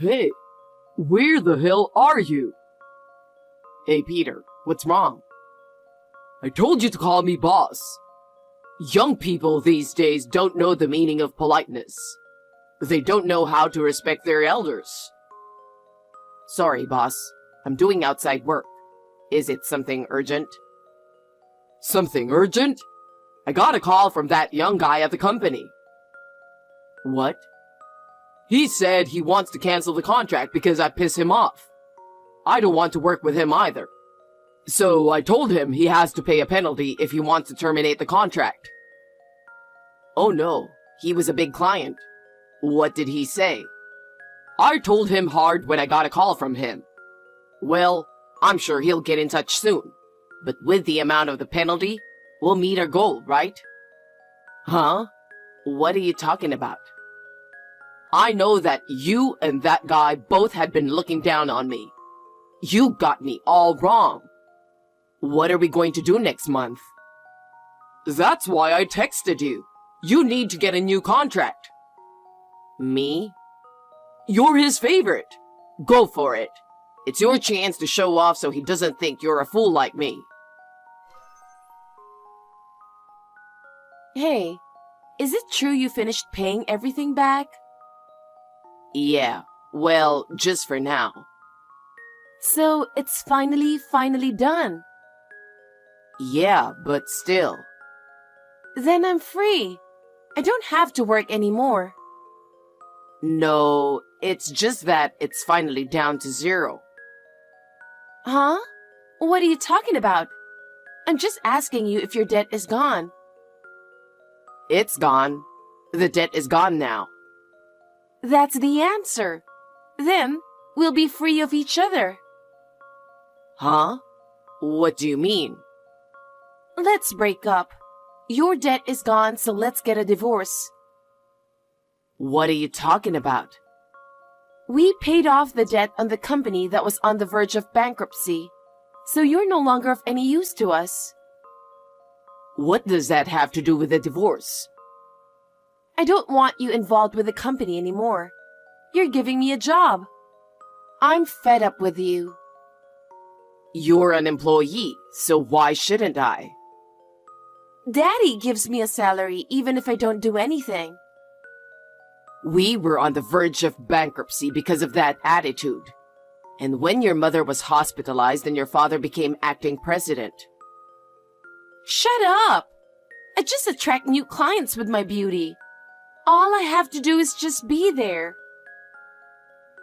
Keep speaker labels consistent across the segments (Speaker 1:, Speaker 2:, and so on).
Speaker 1: Hey, where the hell are you? Hey, Peter, what's wrong? I told you to call me boss. Young people these days don't know the meaning of politeness. They don't know how to respect their elders. Sorry, boss. I'm doing outside work. Is it something urgent? Something urgent? I got a call from that young guy at the company. What? He said he wants to cancel the contract because I piss him off. I don't want to work with him either. So I told him he has to pay a penalty if he wants to terminate the contract. Oh no, he was a big client. What did he say? I told him hard when I got a call from him. Well, I'm sure he'll get in touch soon. But with the amount of the penalty, we'll meet our goal, right? Huh? What are you talking about? I know that you and that guy both had been looking down on me. You got me all wrong. What are we going to do next month? That's why I texted you. You need to get a new contract. Me? You're his favorite. Go for it. It's your chance to show off so he doesn't think you're a fool like me.
Speaker 2: Hey, is it true you finished paying everything back?
Speaker 1: Yeah, well, just for now.
Speaker 2: So it's finally done.
Speaker 1: Yeah, but still.
Speaker 2: Then I'm free. I don't have to work anymore.
Speaker 1: No, it's just that it's finally down to zero.
Speaker 2: Huh? What are you talking about? I'm just asking you if your debt is gone.
Speaker 1: It's gone. The debt is gone now.
Speaker 2: That's the answer. Then we'll be free of each other.
Speaker 1: Huh? What do you mean?
Speaker 2: Let's break up. Your debt is gone, so let's get a divorce.
Speaker 1: What are you talking about?
Speaker 2: We paid off the debt on the company that was on the verge of bankruptcy, so you're no longer of any use to us.
Speaker 1: What does that have to do with the divorce?
Speaker 2: I don't want you involved with the company anymore. You're giving me a job. I'm fed up with you.
Speaker 1: You're an employee, so why shouldn't I?
Speaker 2: Daddy gives me a salary even if I don't do anything.
Speaker 1: We were on the verge of bankruptcy because of that attitude. And when your mother was hospitalized and your father became acting president.
Speaker 2: Shut up! I just attract new clients with my beauty. All I have to do is just be there.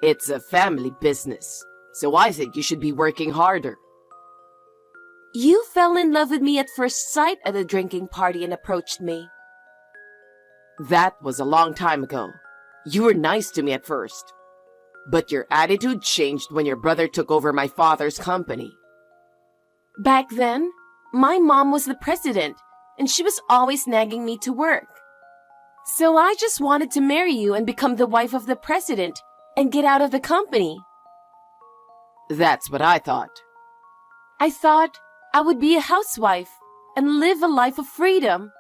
Speaker 1: It's a family business, so I think you should be working harder.
Speaker 2: You fell in love with me at first sight at a drinking party and approached me.
Speaker 1: That was a long time ago. You were nice to me at first. But your attitude changed when your brother took over my father's company.
Speaker 2: Back then, my mom was the president, and she was always nagging me to work. So I just wanted to marry you and become the wife of the president and get out of the company.
Speaker 1: That's what I thought.
Speaker 2: I thought I would be a housewife and live a life of freedom.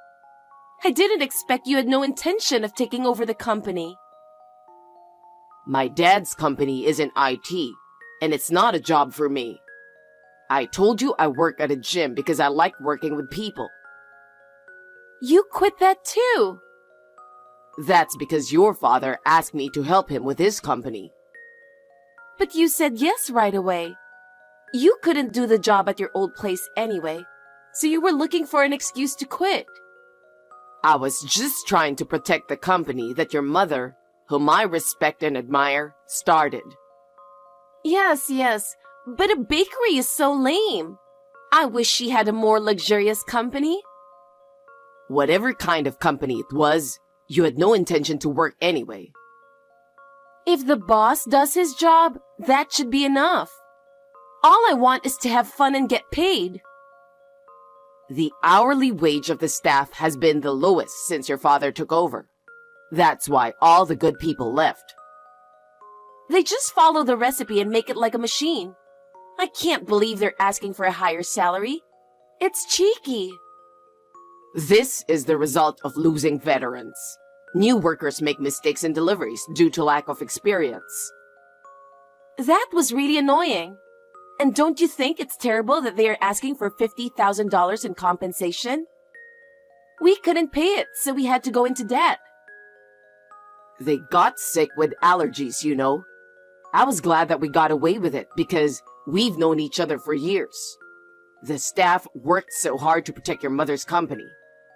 Speaker 2: I didn't expect you had no intention of taking over the company.
Speaker 1: My dad's company is in IT, and it's not a job for me. I told you I work at a gym because I like working with people.
Speaker 2: You quit that too.
Speaker 1: That's because your father asked me to help him with his company.
Speaker 2: But you said yes right away. You couldn't do the job at your old place anyway, so you were looking for an excuse to quit.
Speaker 1: I was just trying to protect the company that your mother, whom I respect and admire, started.
Speaker 2: Yes, but a bakery is so lame. I wish she had a more luxurious company.
Speaker 1: Whatever kind of company it was, you had no intention to work anyway.
Speaker 2: If the boss does his job, that should be enough. All I want is to have fun and get paid.
Speaker 1: The hourly wage of the staff has been the lowest since your father took over. That's why all the good people left.
Speaker 2: They just follow the recipe and make it like a machine. I can't believe they're asking for a higher salary. It's cheeky.
Speaker 1: This is the result of losing veterans. New workers make mistakes in deliveries due to lack of experience.
Speaker 2: That was really annoying. And don't you think it's terrible that they are asking for $50,000 in compensation? We couldn't pay it, so we had to go into debt.
Speaker 1: They got sick with allergies, you know. I was glad that we got away with it because we've known each other for years. The staff worked so hard to protect your mother's company,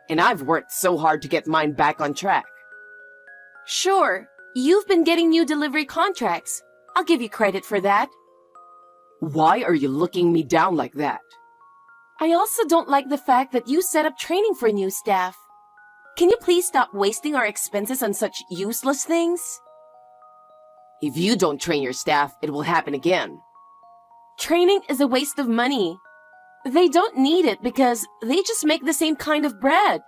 Speaker 1: and I've worked so hard to get mine back on track.
Speaker 2: Sure, you've been getting new delivery contracts. I'll give you credit for that.
Speaker 1: Why are you looking me down like that?
Speaker 2: I also don't like the fact that you set up training for new staff. Can you please stop wasting our expenses on such useless things?
Speaker 1: If you don't train your staff, it will happen again.
Speaker 2: Training is a waste of money. They don't need it because they just make the same kind of bread.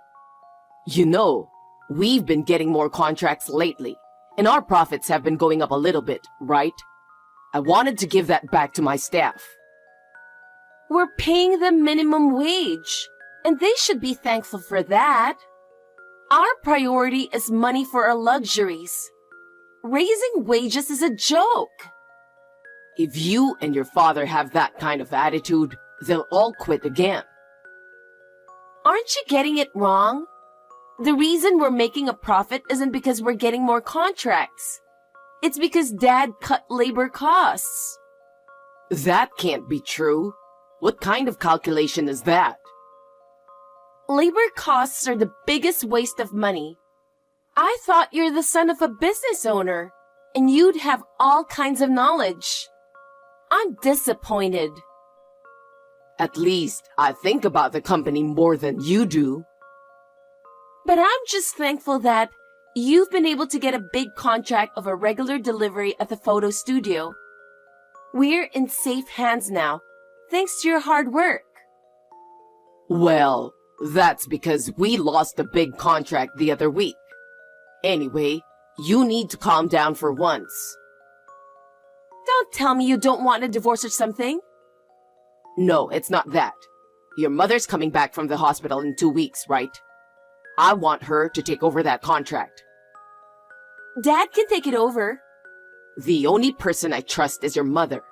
Speaker 1: You know, we've been getting more contracts lately, and our profits have been going up a little bit, right? I wanted to give that back to my staff.
Speaker 2: We're paying them minimum wage, and they should be thankful for that. Our priority is money for our luxuries. Raising wages is a joke.
Speaker 1: If you and your father have that kind of attitude, they'll all quit again.
Speaker 2: Aren't you getting it wrong? The reason we're making a profit isn't because we're getting more contracts. It's because Dad cut labor costs.
Speaker 1: That can't be true. What kind of calculation is that?
Speaker 2: Labor costs are the biggest waste of money. I thought you're the son of a business owner, and you'd have all kinds of knowledge. I'm disappointed.
Speaker 1: At least I think about the company more than you do.
Speaker 2: But I'm just thankful that you've been able to get a big contract of a regular delivery at the photo studio. We're in safe hands now, thanks to your hard work.
Speaker 1: Well, that's because we lost a big contract the other week. Anyway, you need to calm down for once.
Speaker 2: Don't tell me you don't want a divorce or something.
Speaker 1: No, it's not that. Your mother's coming back from the hospital in 2 weeks, right? I want her to take over that contract.
Speaker 2: Dad can take it over.
Speaker 1: The only person I trust is your mother.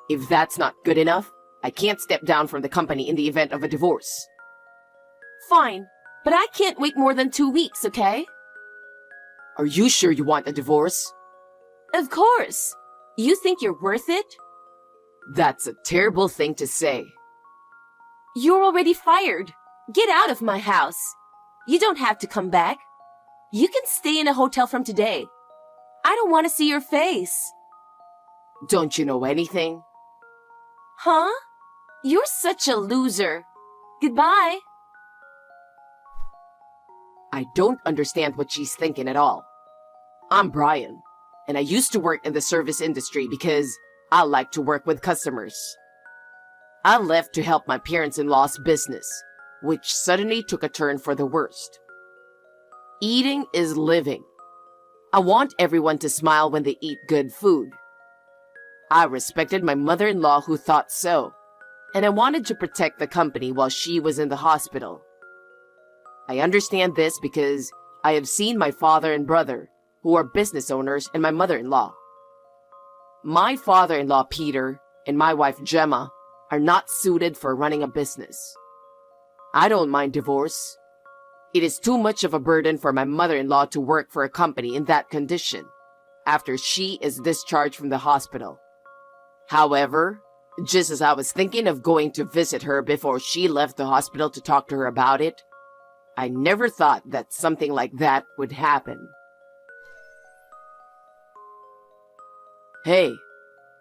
Speaker 1: If that's not good enough, I can't step down from the company in the event of a divorce.
Speaker 2: Fine, but I can't wait more than 2 weeks, okay?
Speaker 1: Are you sure you want a divorce?
Speaker 2: Of course. You think you're worth it?
Speaker 1: That's a terrible thing to say.
Speaker 2: You're already fired. Get out of my house. You don't have to come back. You can stay in a hotel from today. I don't want to see your face.
Speaker 1: Don't you know anything?
Speaker 2: Huh? You're such a loser. Goodbye.
Speaker 1: I don't understand what she's thinking at all. I'm Brian, and I used to work in the service industry because I like to work with customers. I left to help my parents-in-law's business, which suddenly took a turn for the worst. Eating is living. I want everyone to smile when they eat good food. I respected my mother-in-law who thought so, and I wanted to protect the company while she was in the hospital. I understand this because I have seen my father and brother, who are business owners, and my mother-in-law. My father-in-law, Peter, and my wife, Gemma, are not suited for running a business. I don't mind divorce. It is too much of a burden for my mother-in-law to work for a company in that condition after she is discharged from the hospital. However, just as I was thinking of going to visit her before she left the hospital to talk to her about it, I never thought that something like that would happen. Hey,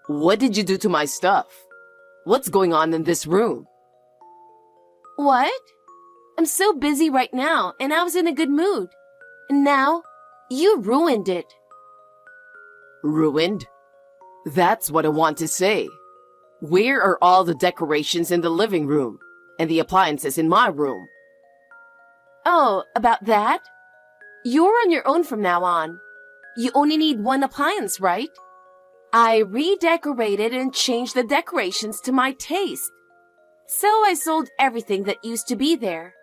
Speaker 1: what did you do to my stuff? What's going on in this room?
Speaker 2: What? I'm so busy right now, and I was in a good mood. And now, you ruined it.
Speaker 1: Ruined? That's what I want to say. Where are all the decorations in the living room and the appliances in my room?
Speaker 2: Oh, about that? You're on your own from now on. You only need one appliance, right? I redecorated and changed the decorations to my taste. So I sold everything that used to be there.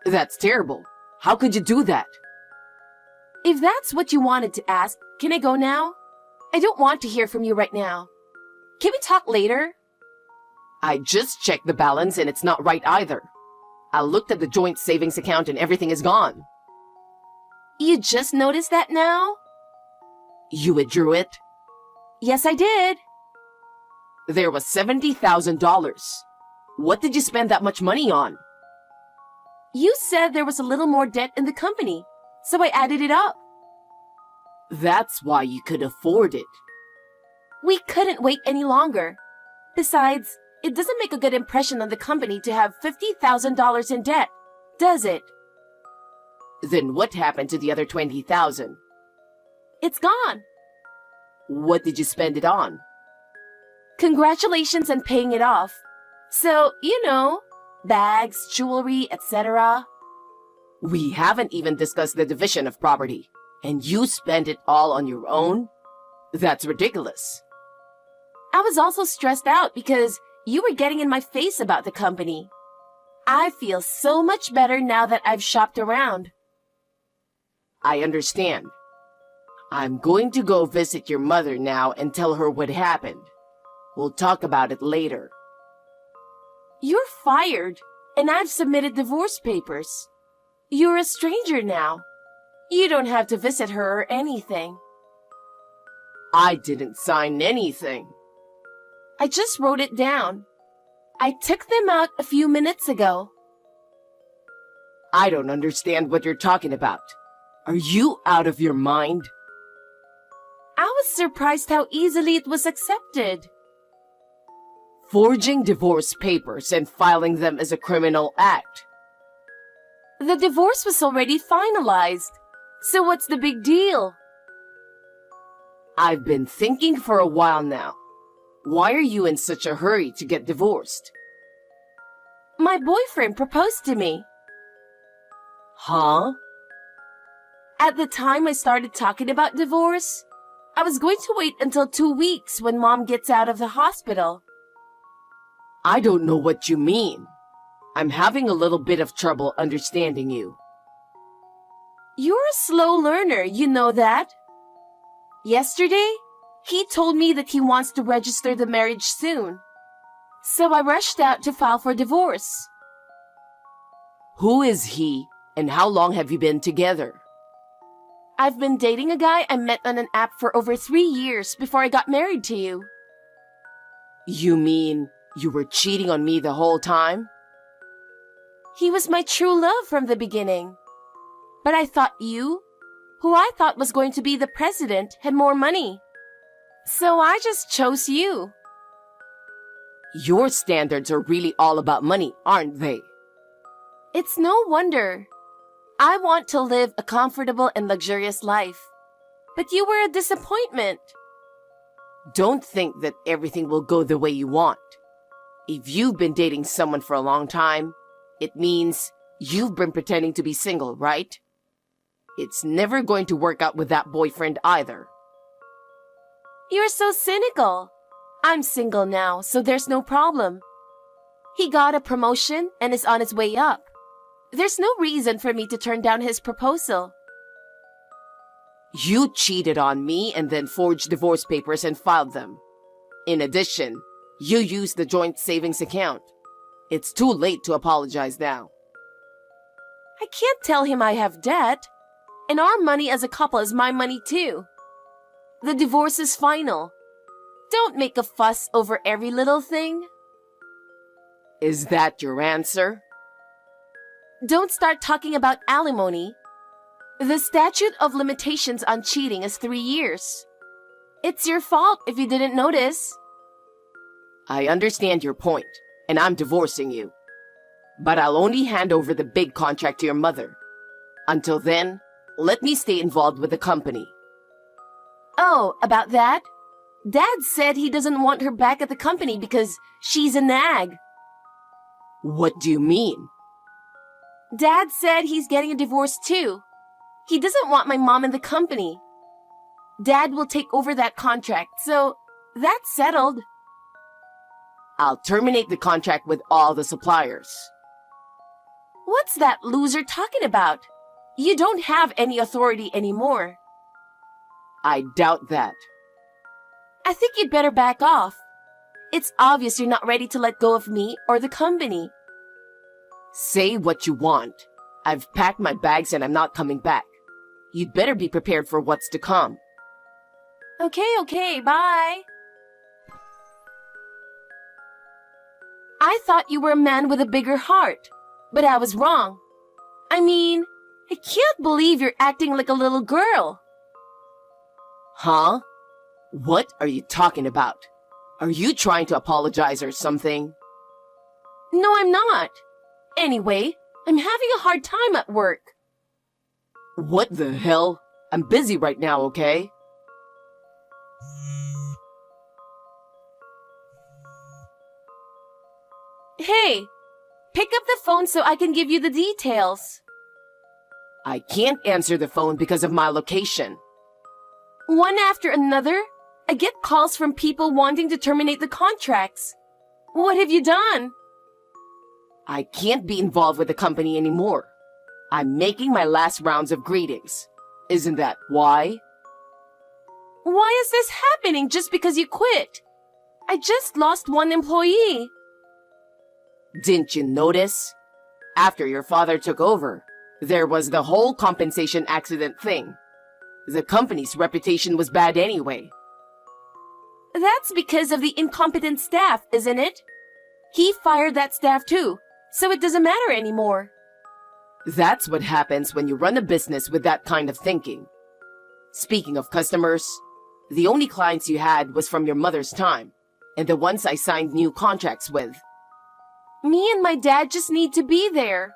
Speaker 1: That's terrible. How could you do that?
Speaker 2: If that's what you wanted to ask, can I go now? I don't want to hear from you right now. Can we talk later?
Speaker 1: I just checked the balance and it's not right either. I looked at the joint savings account and everything is gone.
Speaker 2: You just noticed that now?
Speaker 1: You withdrew it?
Speaker 2: Yes, I did.
Speaker 1: There was $70,000. What did you spend that much money on?
Speaker 2: You said there was a little more debt in the company, so I added it up.
Speaker 1: That's why you could afford it.
Speaker 2: We couldn't wait any longer. Besides, it doesn't make a good impression on the company to have $50,000 in debt, does it?
Speaker 1: Then what happened to the other $20,000?
Speaker 2: It's gone.
Speaker 1: What did you spend it on?
Speaker 2: Congratulations on paying it off. So, bags, jewelry, etc.
Speaker 1: We haven't even discussed the division of property, and you spent it all on your own? That's ridiculous.
Speaker 2: I was also stressed out because you were getting in my face about the company. I feel so much better now that I've shopped around.
Speaker 1: I understand. I'm going to go visit your mother now and tell her what happened. We'll talk about it later.
Speaker 2: You're fired, and I've submitted divorce papers. You're a stranger now. You don't have to visit her or anything.
Speaker 1: I didn't sign anything.
Speaker 2: I just wrote it down. I took them out a few minutes ago.
Speaker 1: I don't understand what you're talking about. Are you out of your mind?
Speaker 2: I was surprised how easily it was accepted.
Speaker 1: Forging divorce papers and filing them is a criminal act.
Speaker 2: The divorce was already finalized. So what's the big deal?
Speaker 1: I've been thinking for a while now. Why are you in such a hurry to get divorced?
Speaker 2: My boyfriend proposed to me.
Speaker 1: Huh?
Speaker 2: At the time I started talking about divorce, I was going to wait until 2 weeks when Mom gets out of the hospital.
Speaker 1: I don't know what you mean. I'm having a little bit of trouble understanding you.
Speaker 2: You're a slow learner, you know that. Yesterday, he told me that he wants to register the marriage soon. So I rushed out to file for divorce.
Speaker 1: Who is he, and how long have you been together?
Speaker 2: I've been dating a guy I met on an app for over 3 years before I got married to you.
Speaker 1: You mean you were cheating on me the whole time?
Speaker 2: He was my true love from the beginning. But I thought you, who I thought was going to be the president, had more money. So I just chose you.
Speaker 1: Your standards are really all about money, aren't they?
Speaker 2: It's no wonder. I want to live a comfortable and luxurious life. But you were a disappointment.
Speaker 1: Don't think that everything will go the way you want. If you've been dating someone for a long time, it means you've been pretending to be single, right? It's never going to work out with that boyfriend either.
Speaker 2: You're so cynical. I'm single now, so there's no problem. He got a promotion and is on his way up. There's no reason for me to turn down his proposal.
Speaker 1: You cheated on me and then forged divorce papers and filed them. In addition, you used the joint savings account. It's too late to apologize now.
Speaker 2: I can't tell him I have debt. And our money as a couple is my money too. The divorce is final. Don't make a fuss over every little thing.
Speaker 1: Is that your answer?
Speaker 2: Don't start talking about alimony. The statute of limitations on cheating is 3 years. It's your fault if you didn't notice.
Speaker 1: I understand your point, and I'm divorcing you. But I'll only hand over the big contract to your mother. Until then, let me stay involved with the company.
Speaker 2: Oh, about that? Dad said he doesn't want her back at the company because she's a nag.
Speaker 1: What do you mean?
Speaker 2: Dad said he's getting a divorce too. He doesn't want my mom in the company. Dad will take over that contract, so that's settled.
Speaker 1: I'll terminate the contract with all the suppliers.
Speaker 2: What's that loser talking about? You don't have any authority anymore.
Speaker 1: I doubt that.
Speaker 2: I think you'd better back off. It's obvious you're not ready to let go of me or the company.
Speaker 1: Say what you want. I've packed my bags and I'm not coming back. You'd better be prepared for what's to come.
Speaker 2: Okay, bye. I thought you were a man with a bigger heart, but I was wrong. I mean, I can't believe you're acting like a little girl.
Speaker 1: Huh? What are you talking about? Are you trying to apologize or something?
Speaker 2: No, I'm not. Anyway, I'm having a hard time at work.
Speaker 1: What the hell? I'm busy right now, okay?
Speaker 2: Hey, pick up the phone so I can give you the details.
Speaker 1: I can't answer the phone because of my location.
Speaker 2: One after another, I get calls from people wanting to terminate the contracts. What have you done?
Speaker 1: I can't be involved with the company anymore. I'm making my last rounds of greetings. Isn't that why?
Speaker 2: Why is this happening just because you quit? I just lost one employee.
Speaker 1: Didn't you notice? After your father took over, there was the whole compensation accident thing. The company's reputation was bad anyway.
Speaker 2: That's because of the incompetent staff, isn't it? He fired that staff too, so it doesn't matter anymore.
Speaker 1: That's what happens when you run a business with that kind of thinking. Speaking of customers, the only clients you had was from your mother's time, and the ones I signed new contracts with.
Speaker 2: Me and my dad just need to be there.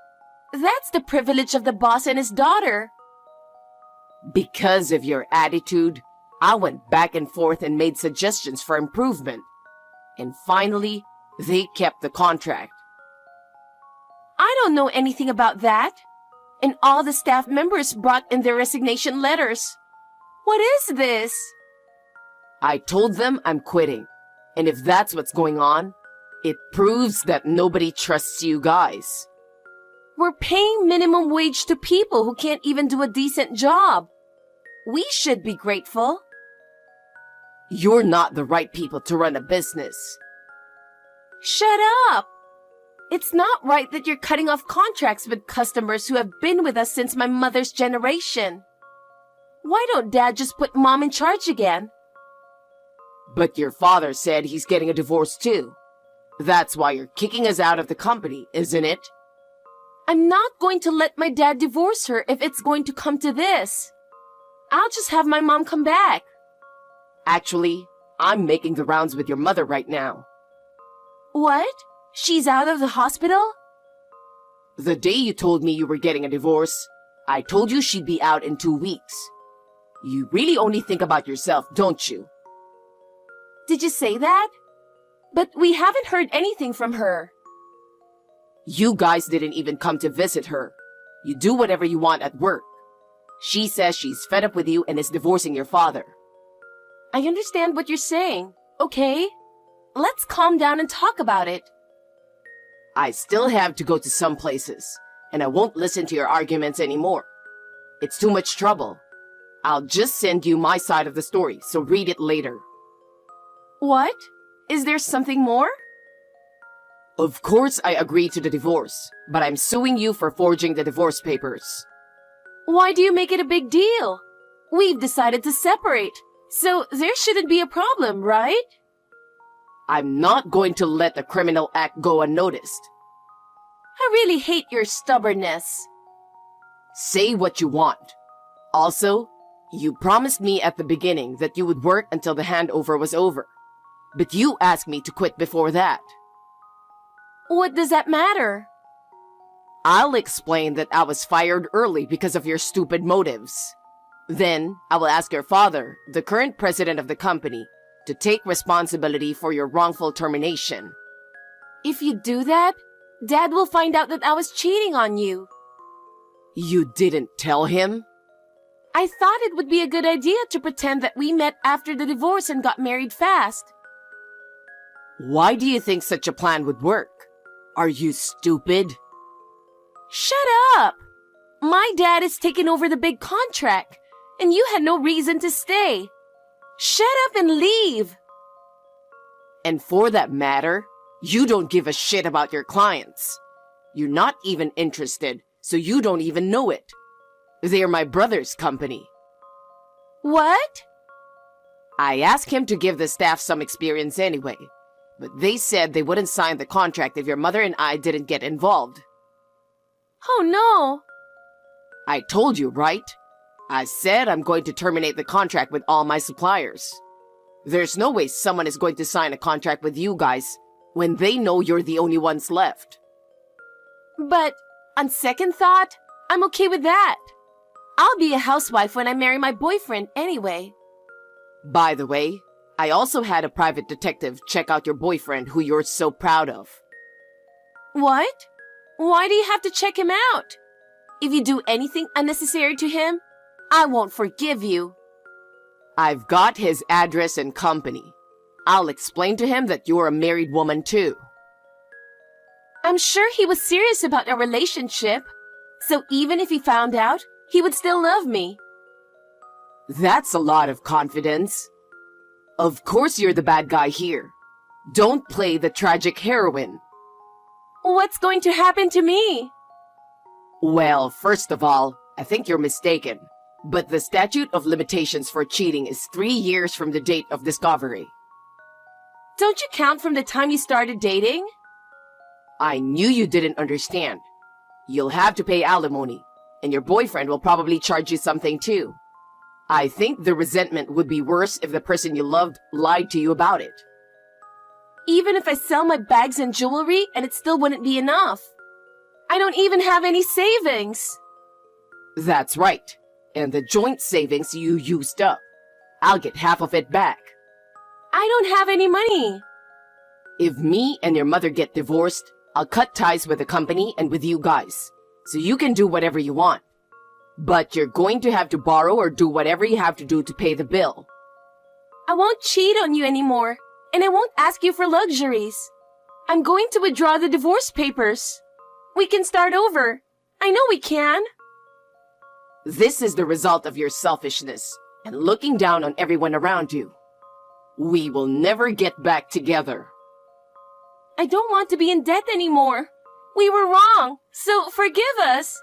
Speaker 2: That's the privilege of the boss and his daughter.
Speaker 1: Because of your attitude, I went back and forth and made suggestions for improvement. And finally, they kept the contract.
Speaker 2: I don't know anything about that. And all the staff members brought in their resignation letters. What is this?
Speaker 1: I told them I'm quitting. And if that's what's going on, it proves that nobody trusts you guys.
Speaker 2: We're paying minimum wage to people who can't even do a decent job. We should be grateful.
Speaker 1: You're not the right people to run a business.
Speaker 2: Shut up! It's not right that you're cutting off contracts with customers who have been with us since my mother's generation. Why don't Dad just put Mom in charge again?
Speaker 1: But your father said he's getting a divorce too. That's why you're kicking us out of the company, isn't it?
Speaker 2: I'm not going to let my dad divorce her if it's going to come to this. I'll just have my mom come back.
Speaker 1: Actually, I'm making the rounds with your mother right now.
Speaker 2: What? She's out of the hospital?
Speaker 1: The day you told me you were getting a divorce, I told you she'd be out in 2 weeks. You really only think about yourself, don't you?
Speaker 2: Did you say that? But we haven't heard anything from her.
Speaker 1: You guys didn't even come to visit her. You do whatever you want at work. She says she's fed up with you and is divorcing your father.
Speaker 2: I understand what you're saying, okay? Let's calm down and talk about it.
Speaker 1: I still have to go to some places, and I won't listen to your arguments anymore. It's too much trouble. I'll just send you my side of the story, so read it later.
Speaker 2: What? Is there something more?
Speaker 1: Of course I agreed to the divorce, but I'm suing you for forging the divorce papers.
Speaker 2: Why do you make it a big deal? We've decided to separate, so there shouldn't be a problem, right?
Speaker 1: I'm not going to let the criminal act go unnoticed.
Speaker 2: I really hate your stubbornness.
Speaker 1: Say what you want. Also, you promised me at the beginning that you would work until the handover was over. But you asked me to quit before that.
Speaker 2: What does that matter?
Speaker 1: I'll explain that I was fired early because of your stupid motives. Then, I will ask your father, the current president of the company, to take responsibility for your wrongful termination.
Speaker 2: If you do that, Dad will find out that I was cheating on you.
Speaker 1: You didn't tell him?
Speaker 2: I thought it would be a good idea to pretend that we met after the divorce and got married fast.
Speaker 1: Why do you think such a plan would work? Are you stupid?
Speaker 2: Shut up! My dad is taking over the big contract, and you had no reason to stay. Shut up and leave!
Speaker 1: And for that matter, you don't give a shit about your clients. You're not even interested, so you don't even know it. They're my brother's company.
Speaker 2: What?
Speaker 1: I asked him to give the staff some experience anyway, but they said they wouldn't sign the contract if your mother and I didn't get involved.
Speaker 2: Oh no!
Speaker 1: I told you, right? I said I'm going to terminate the contract with all my suppliers. There's no way someone is going to sign a contract with you guys when they know you're the only ones left.
Speaker 2: But on second thought, I'm okay with that. I'll be a housewife when I marry my boyfriend anyway.
Speaker 1: By the way, I also had a private detective check out your boyfriend who you're so proud of.
Speaker 2: What? Why do you have to check him out? If you do anything unnecessary to him, I won't forgive you.
Speaker 1: I've got his address and company. I'll explain to him that you're a married woman too.
Speaker 2: I'm sure he was serious about our relationship, so even if he found out, he would still love me.
Speaker 1: That's a lot of confidence. Of course you're the bad guy here. Don't play the tragic heroine.
Speaker 2: What's going to happen to me?
Speaker 1: Well, first of all, I think you're mistaken. But the statute of limitations for cheating is 3 years from the date of discovery.
Speaker 2: Don't you count from the time you started dating?
Speaker 1: I knew you didn't understand. You'll have to pay alimony, and your boyfriend will probably charge you something too. I think the resentment would be worse if the person you loved lied to you about it.
Speaker 2: Even if I sell my bags and jewelry and it still wouldn't be enough. I don't even have any savings.
Speaker 1: That's right. And the joint savings you used up. I'll get half of it back.
Speaker 2: I don't have any money.
Speaker 1: If me and your mother get divorced, I'll cut ties with the company and with you guys, so you can do whatever you want. But you're going to have to borrow or do whatever you have to do to pay the bill.
Speaker 2: I won't cheat on you anymore, and I won't ask you for luxuries. I'm going to withdraw the divorce papers. We can start over. I know we can.
Speaker 1: This is the result of your selfishness and looking down on everyone around you. We will never get back together.
Speaker 2: I don't want to be in debt anymore. We were wrong, so forgive us.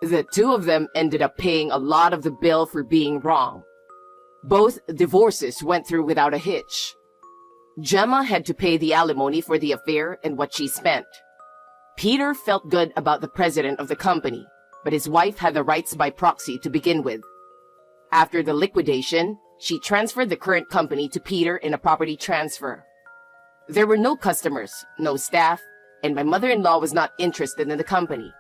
Speaker 1: The two of them ended up paying a lot of the bill for being wrong. Both divorces went through without a hitch. Gemma had to pay the alimony for the affair and what she spent. Peter felt good about the president of the company, but his wife had the rights by proxy to begin with. After the liquidation, she transferred the current company to Peter in a property transfer. There were no customers, no staff, and my mother-in-law was not interested in the company.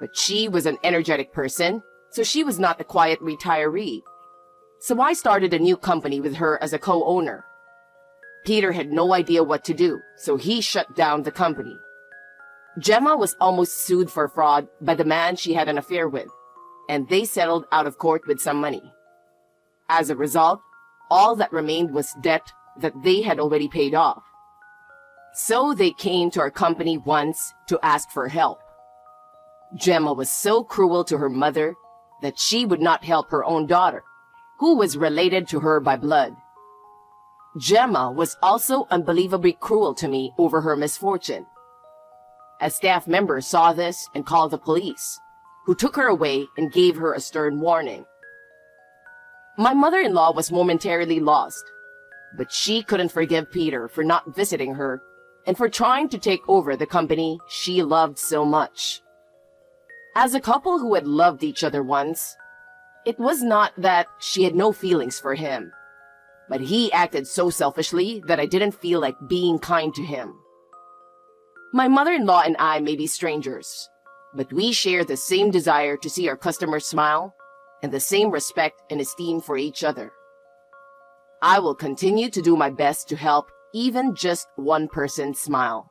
Speaker 1: But she was an energetic person, so she was not a quiet retiree. So I started a new company with her as a co-owner. Peter had no idea what to do, so he shut down the company. Gemma was almost sued for fraud by the man she had an affair with, and they settled out of court with some money. As a result, all that remained was debt that they had already paid off. So they came to our company once to ask for help. Gemma was so cruel to her mother that she would not help her own daughter, who was related to her by blood. Gemma was also unbelievably cruel to me over her misfortune. A staff member saw this and called the police, who took her away and gave her a stern warning. My mother-in-law was momentarily lost, but she couldn't forgive Peter for not visiting her and for trying to take over the company she loved so much. As a couple who had loved each other once, it was not that she had no feelings for him, but he acted so selfishly that I didn't feel like being kind to him. My mother-in-law and I may be strangers, but we share the same desire to see our customers smile and the same respect and esteem for each other. I will continue to do my best to help even just one person smile.